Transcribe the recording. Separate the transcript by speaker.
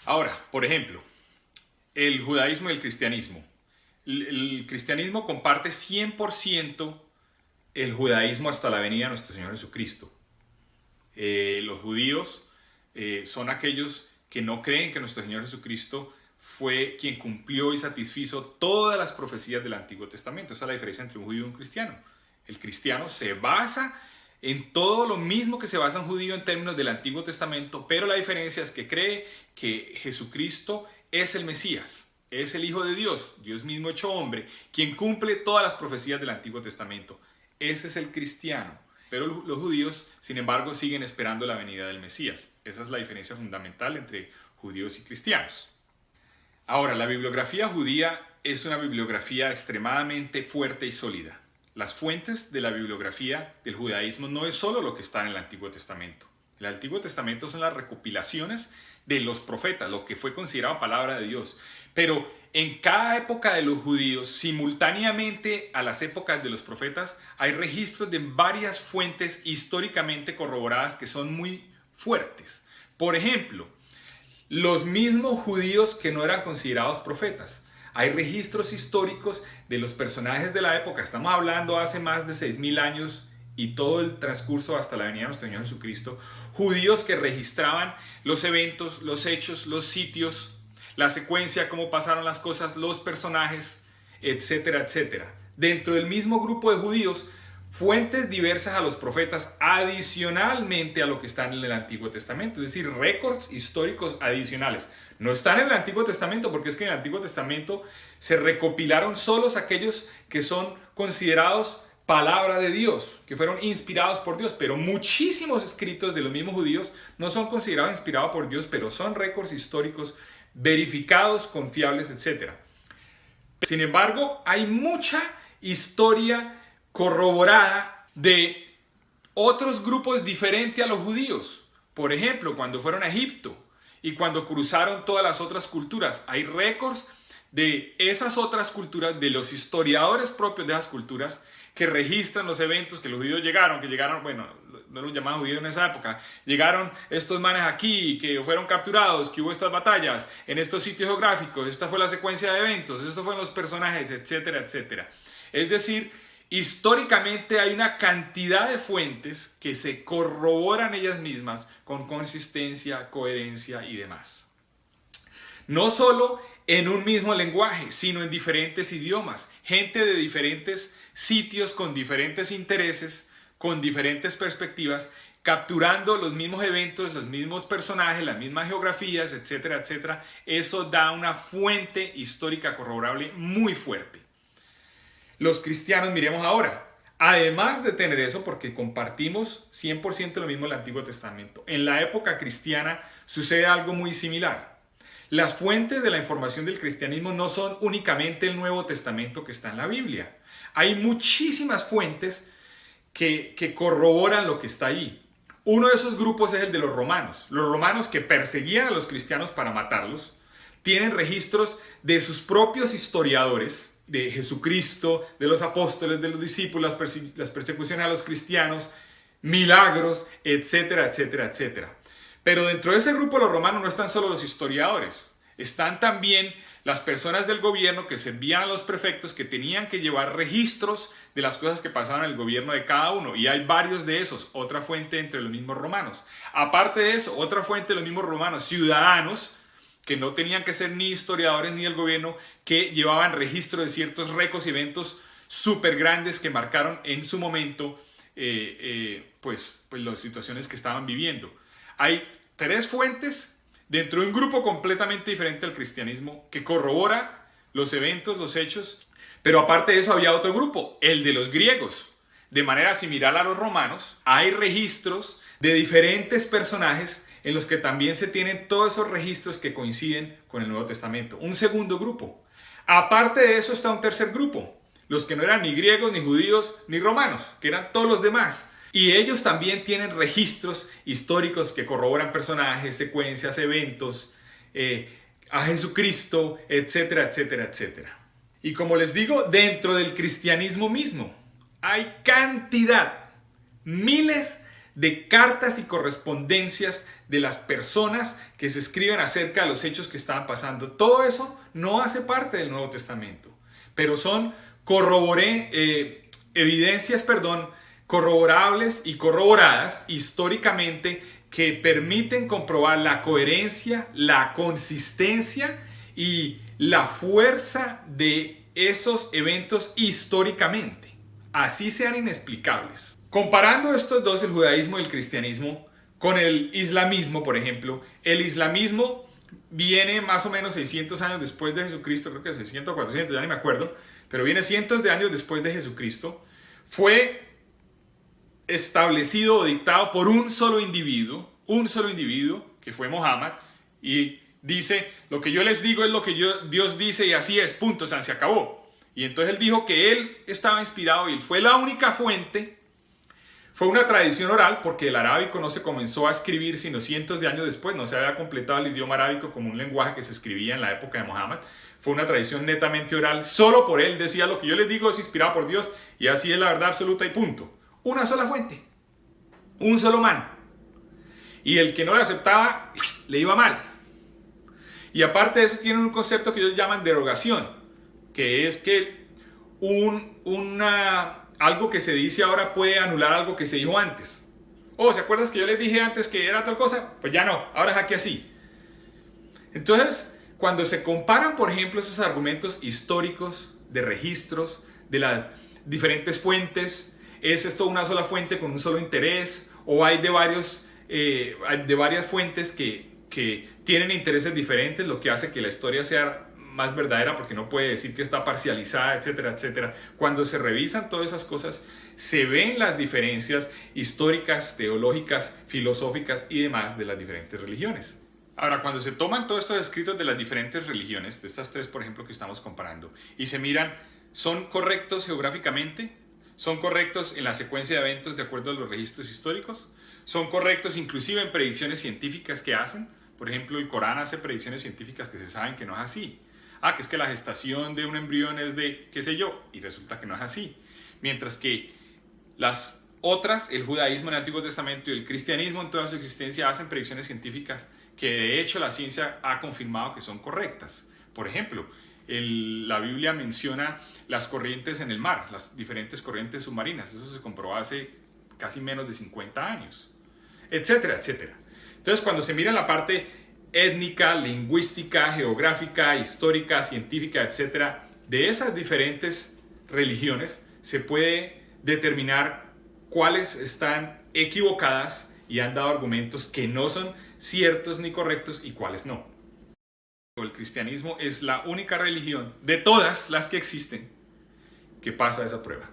Speaker 1: Ahora, por ejemplo, el judaísmo y el cristianismo. El cristianismo comparte 100% el judaísmo hasta la venida de nuestro Señor Jesucristo. Los judíos son aquellos que no creen que nuestro Señor Jesucristo fue quien cumplió y satisfizo todas las profecías del Antiguo Testamento. Esa es la diferencia entre un judío y un cristiano. El cristiano se basa en todo lo mismo que se basa un judío en términos del Antiguo Testamento, pero la diferencia es que cree que Jesucristo es el Mesías, es el Hijo de Dios, Dios mismo hecho hombre, quien cumple todas las profecías del Antiguo Testamento. Ese es el cristiano. Pero los judíos, sin embargo, siguen esperando la venida del Mesías. Esa es la diferencia fundamental entre judíos y cristianos. Ahora, la bibliografía judía es una bibliografía extremadamente fuerte y sólida. Las fuentes de la bibliografía del judaísmo no es solo lo que está en el Antiguo Testamento. El Antiguo Testamento son las recopilaciones de los profetas, lo que fue considerado palabra de Dios. Pero en cada época de los judíos, simultáneamente a las épocas de los profetas, hay registros de varias fuentes históricamente corroboradas que son muy fuertes. Por ejemplo, los mismos judíos que no eran considerados profetas. Hay registros históricos de los personajes de la época. Estamos hablando hace más de 6.000 años y todo el transcurso hasta la venida de nuestro Señor Jesucristo. Judíos que registraban los eventos, los hechos, los sitios, la secuencia, cómo pasaron las cosas, los personajes, etcétera, etcétera. Dentro del mismo grupo de judíos, fuentes diversas a los profetas adicionalmente a lo que está en el Antiguo Testamento, es decir, récords históricos adicionales. No están en el Antiguo Testamento porque es que en el Antiguo Testamento se recopilaron solos aquellos que son considerados palabra de Dios, que fueron inspirados por Dios, pero muchísimos escritos de los mismos judíos no son considerados inspirados por Dios, pero son récords históricos verificados, confiables, etc. Sin embargo, hay mucha historia corroborada de otros grupos diferentes a los judíos. Por ejemplo, cuando fueron a Egipto y cuando cruzaron todas las otras culturas, hay récords de esas otras culturas, de los historiadores propios de esas culturas, que registran los eventos que los judíos llegaron, bueno, no los llamaban judíos en esa época, llegaron estos manes aquí, que fueron capturados, que hubo estas batallas, en estos sitios geográficos, esta fue la secuencia de eventos, estos fueron los personajes, etcétera, etcétera. Es decir, históricamente hay una cantidad de fuentes que se corroboran ellas mismas con consistencia, coherencia y demás. No solo en un mismo lenguaje, sino en diferentes idiomas. Gente de diferentes sitios con diferentes intereses, con diferentes perspectivas, capturando los mismos eventos, los mismos personajes, las mismas geografías, etcétera, etcétera. Eso da una fuente histórica corroborable muy fuerte. Los cristianos, miremos ahora, además de tener eso, porque compartimos 100% lo mismo en el Antiguo Testamento, en la época cristiana sucede algo muy similar. Las fuentes de la información del cristianismo no son únicamente el Nuevo Testamento que está en la Biblia. Hay muchísimas fuentes que corroboran lo que está ahí. Uno de esos grupos es el de los romanos. Los romanos que perseguían a los cristianos para matarlos, tienen registros de sus propios historiadores, de Jesucristo, de los apóstoles, de los discípulos, las persecuciones a los cristianos, milagros, etcétera, etcétera, etcétera. Pero dentro de ese grupo los romanos no están solo los historiadores, están también las personas del gobierno que servían a los prefectos, que tenían que llevar registros de las cosas que pasaban en el gobierno de cada uno, y hay varios de esos, otra fuente entre los mismos romanos. Aparte de eso, otra fuente de los mismos romanos, ciudadanos, que no tenían que ser ni historiadores ni el gobierno, que llevaban registro de ciertos récords y eventos súper grandes que marcaron en su momento pues las situaciones que estaban viviendo. Hay tres fuentes dentro de un grupo completamente diferente al cristianismo que corrobora los eventos, los hechos, pero aparte de eso había otro grupo, el de los griegos. De manera similar a los romanos, hay registros de diferentes personajes en los que también se tienen todos esos registros que coinciden con el Nuevo Testamento. Un segundo grupo. Aparte de eso está un tercer grupo, los que no eran ni griegos, ni judíos, ni romanos, que eran todos los demás. Y ellos también tienen registros históricos que corroboran personajes, secuencias, eventos, a Jesucristo, etcétera, etcétera, etcétera. Y como les digo, dentro del cristianismo mismo hay cantidad, miles de cartas y correspondencias de las personas que se escriben acerca de los hechos que estaban pasando. Todo eso no hace parte del Nuevo Testamento, pero son evidencias, corroborables y corroboradas históricamente, que permiten comprobar la coherencia, la consistencia y la fuerza de esos eventos históricamente, así sean inexplicables. Comparando estos dos, el judaísmo y el cristianismo, con el islamismo, por ejemplo, el islamismo viene más o menos 600 años después de Jesucristo, creo que 600 o 400, ya ni me acuerdo, pero viene cientos de años después de Jesucristo. Fue establecido o dictado por un solo individuo, que fue Mohammed, y dice: lo que yo les digo es lo que Dios dice, y así es, punto, o sea, se acabó. Y entonces él dijo que él estaba inspirado y él fue la única fuente. Fue una tradición oral, porque el arábico no se comenzó a escribir sino cientos de años después, no se había completado el idioma arábico como un lenguaje que se escribía en la época de Mohammed. Fue una tradición netamente oral, solo por él decía: lo que yo les digo es inspirado por Dios, y así es la verdad absoluta y punto. Una sola fuente, un solo man. Y el que no le aceptaba, le iba mal. Y aparte de eso, tienen un concepto que ellos llaman derogación, que es que algo que se dice ahora puede anular algo que se dijo antes. Oh, ¿se acuerdas que yo les dije antes que era tal cosa? Pues ya no, ahora es aquí así. Entonces, cuando se comparan, por ejemplo, esos argumentos históricos de registros de las diferentes fuentes, ¿es esto una sola fuente con un solo interés? ¿O hay de varias fuentes que tienen intereses diferentes, lo que hace que la historia sea más verdadera, porque no puede decir que está parcializada, etcétera, etcétera? Cuando se revisan todas esas cosas, se ven las diferencias históricas, teológicas, filosóficas y demás de las diferentes religiones. Ahora, cuando se toman todos estos escritos de las diferentes religiones, de estas tres, por ejemplo, que estamos comparando, y se miran, ¿son correctos geográficamente? ¿Son correctos en la secuencia de eventos de acuerdo a los registros históricos? ¿Son correctos inclusive en predicciones científicas que hacen? Por ejemplo, el Corán hace predicciones científicas que se saben que no es así. Que es que la gestación de un embrión es de, qué sé yo, y resulta que no es así. Mientras que las otras, el judaísmo en el Antiguo Testamento y el cristianismo en toda su existencia, hacen predicciones científicas que de hecho la ciencia ha confirmado que son correctas. Por ejemplo, la Biblia menciona las corrientes en el mar, las diferentes corrientes submarinas. Eso se comprobó hace casi menos de 50 años, etcétera, etcétera. Entonces, cuando se mira la parte étnica, lingüística, geográfica, histórica, científica, etcétera, de esas diferentes religiones, se puede determinar cuáles están equivocadas y han dado argumentos que no son ciertos ni correctos y cuáles no. El cristianismo es la única religión de todas las que existen que pasa esa prueba.